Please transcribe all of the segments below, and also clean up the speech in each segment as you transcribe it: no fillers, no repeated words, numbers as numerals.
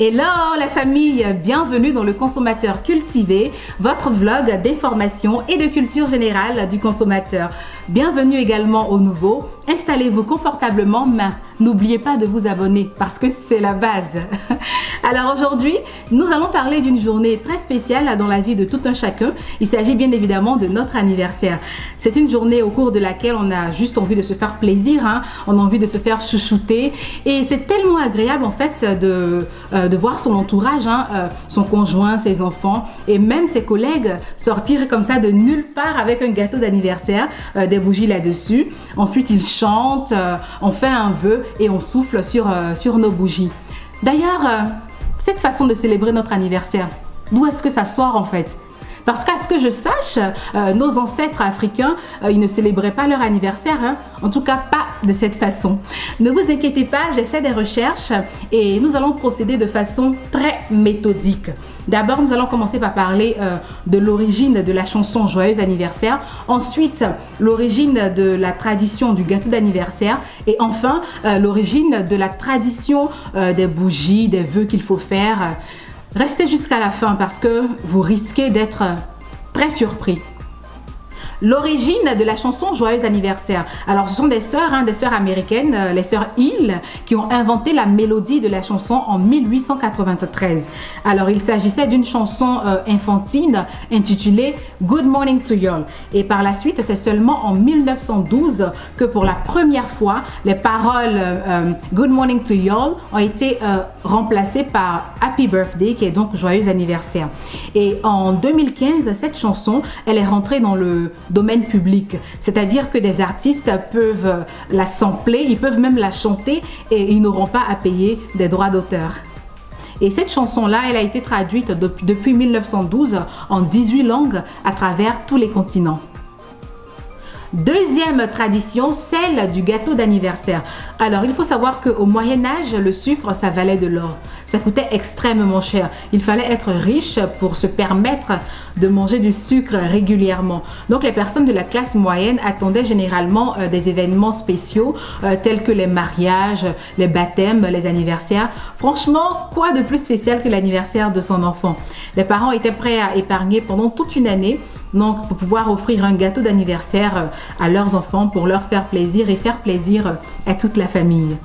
Hello la famille, bienvenue dans le Consommateur Cultivé, votre vlog d'information et de culture générale du consommateur. Bienvenue également aux nouveaux, installez-vous confortablement, mais n'oubliez pas de vous abonner parce que c'est la base. Alors aujourd'hui, nous allons parler d'une journée très spéciale dans la vie de tout un chacun. Il s'agit bien évidemment de notre anniversaire. C'est une journée au cours de laquelle on a juste envie de se faire plaisir, on a envie de se faire chouchouter et c'est tellement agréable en fait de voir son entourage, son conjoint, ses enfants et même ses collègues sortir comme ça de nulle part avec un gâteau d'anniversaire, des bougies là-dessus. Ensuite, ils chantent, on fait un vœu et on souffle sur nos bougies. D'ailleurs, cette façon de célébrer notre anniversaire, d'où est-ce que ça sort en fait? Parce qu'à ce que je sache, nos ancêtres africains, ils ne célébraient pas leur anniversaire, en tout cas pas de cette façon. Ne vous inquiétez pas, j'ai fait des recherches et nous allons procéder de façon très méthodique. D'abord, nous allons commencer par parler de l'origine de la chanson Joyeux anniversaire, ensuite l'origine de la tradition du gâteau d'anniversaire et enfin l'origine de la tradition des bougies, des vœux qu'il faut faire. Restez jusqu'à la fin parce que vous risquez d'être très surpris. L'origine de la chanson Joyeux anniversaire. Alors ce sont des sœurs américaines, les sœurs Hill, qui ont inventé la mélodie de la chanson en 1893. Alors il s'agissait d'une chanson infantile intitulée Good Morning to Y'all. Et par la suite, c'est seulement en 1912 que pour la première fois, les paroles Good Morning to Y'all ont été remplacées par Happy Birthday, qui est donc Joyeux anniversaire. Et en 2015, cette chanson, elle est rentrée dans le domaine public, c'est-à-dire que des artistes peuvent la sampler, ils peuvent même la chanter et ils n'auront pas à payer des droits d'auteur. Et cette chanson-là, elle a été traduite depuis 1912 en 18 langues à travers tous les continents. Deuxième tradition, celle du gâteau d'anniversaire. Alors, il faut savoir qu'au Moyen-Âge, le sucre, ça valait de l'or. Ça coûtait extrêmement cher. Il fallait être riche pour se permettre de manger du sucre régulièrement. Donc, les personnes de la classe moyenne attendaient généralement des événements spéciaux tels que les mariages, les baptêmes, les anniversaires. Franchement, quoi de plus spécial que l'anniversaire de son enfant? Les parents étaient prêts à épargner pendant toute une année donc pour pouvoir offrir un gâteau d'anniversaire à leurs enfants pour leur faire plaisir et faire plaisir à toute la famille.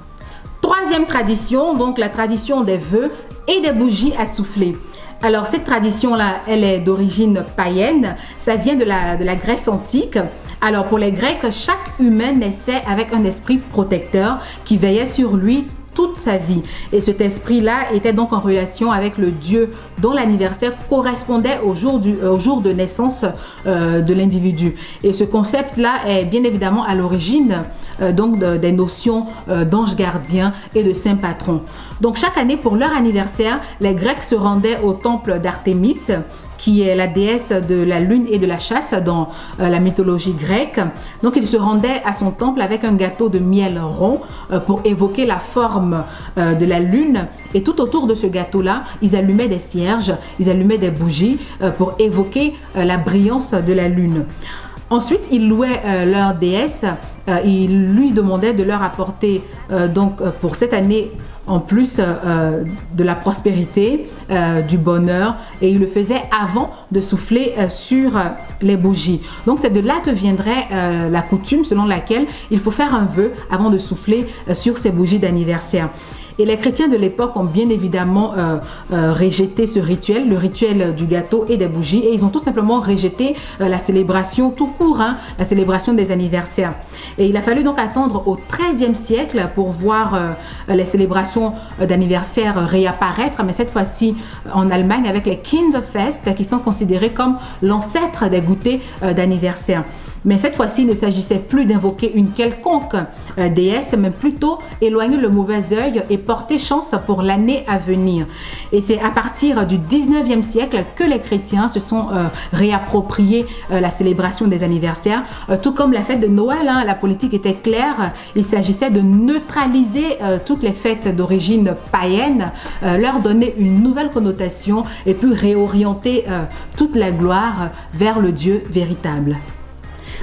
Troisième tradition, donc la tradition des vœux et des bougies à souffler. Alors cette tradition-là, elle est d'origine païenne, ça vient de la Grèce antique. Alors pour les Grecs, chaque humain naissait avec un esprit protecteur qui veillait sur lui toute sa vie. Et cet esprit-là était donc en relation avec le Dieu dont l'anniversaire correspondait au jour de naissance de l'individu. Et ce concept-là est bien évidemment à l'origine des notions d'ange gardien et de saint patron. Donc chaque année pour leur anniversaire, les Grecs se rendaient au temple d'Artémis, qui est la déesse de la lune et de la chasse dans la mythologie grecque. Donc ils se rendaient à son temple avec un gâteau de miel rond pour évoquer la forme de la lune. Et tout autour de ce gâteau-là, ils allumaient des cierges, ils allumaient des bougies pour évoquer la brillance de la lune. Ensuite, ils louaient leur déesse, ils lui demandaient de leur apporter pour cette année en plus de la prospérité, du bonheur, et il le faisait avant de souffler sur les bougies. Donc c'est de là que viendrait la coutume selon laquelle il faut faire un vœu avant de souffler sur ces bougies d'anniversaire. Et les chrétiens de l'époque ont bien évidemment rejeté ce rituel, le rituel du gâteau et des bougies, et ils ont tout simplement rejeté la célébration tout court, la célébration des anniversaires. Et il a fallu donc attendre au XIIIe siècle pour voir les célébrations d'anniversaire réapparaître, mais cette fois-ci en Allemagne avec les Kinderfest qui sont considérés comme l'ancêtre des goûters d'anniversaire. Mais cette fois-ci, il ne s'agissait plus d'invoquer une quelconque déesse, mais plutôt éloigner le mauvais œil et porter chance pour l'année à venir. Et c'est à partir du 19e siècle que les chrétiens se sont réappropriés la célébration des anniversaires, tout comme la fête de Noël. La politique était claire, il s'agissait de neutraliser toutes les fêtes d'origine païenne, leur donner une nouvelle connotation et puis réorienter toute la gloire vers le Dieu véritable.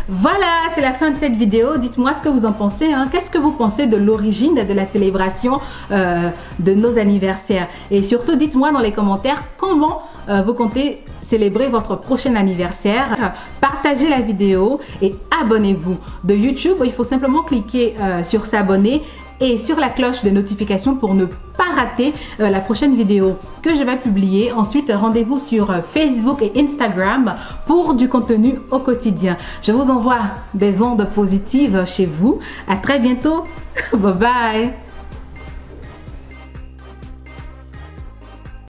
Voilà, c'est la fin de cette vidéo. Dites-moi ce que vous en pensez. Qu'est-ce que vous pensez de l'origine de la célébration de nos anniversaires? Et surtout, dites-moi dans les commentaires comment vous comptez célébrer votre prochain anniversaire. Partagez la vidéo et abonnez-vous. De YouTube, il faut simplement cliquer sur s'abonner et sur la cloche de notification pour ne pas rater la prochaine vidéo que je vais publier. Ensuite, rendez-vous sur Facebook et Instagram pour du contenu au quotidien. Je vous envoie des ondes positives chez vous. À très bientôt. Bye bye.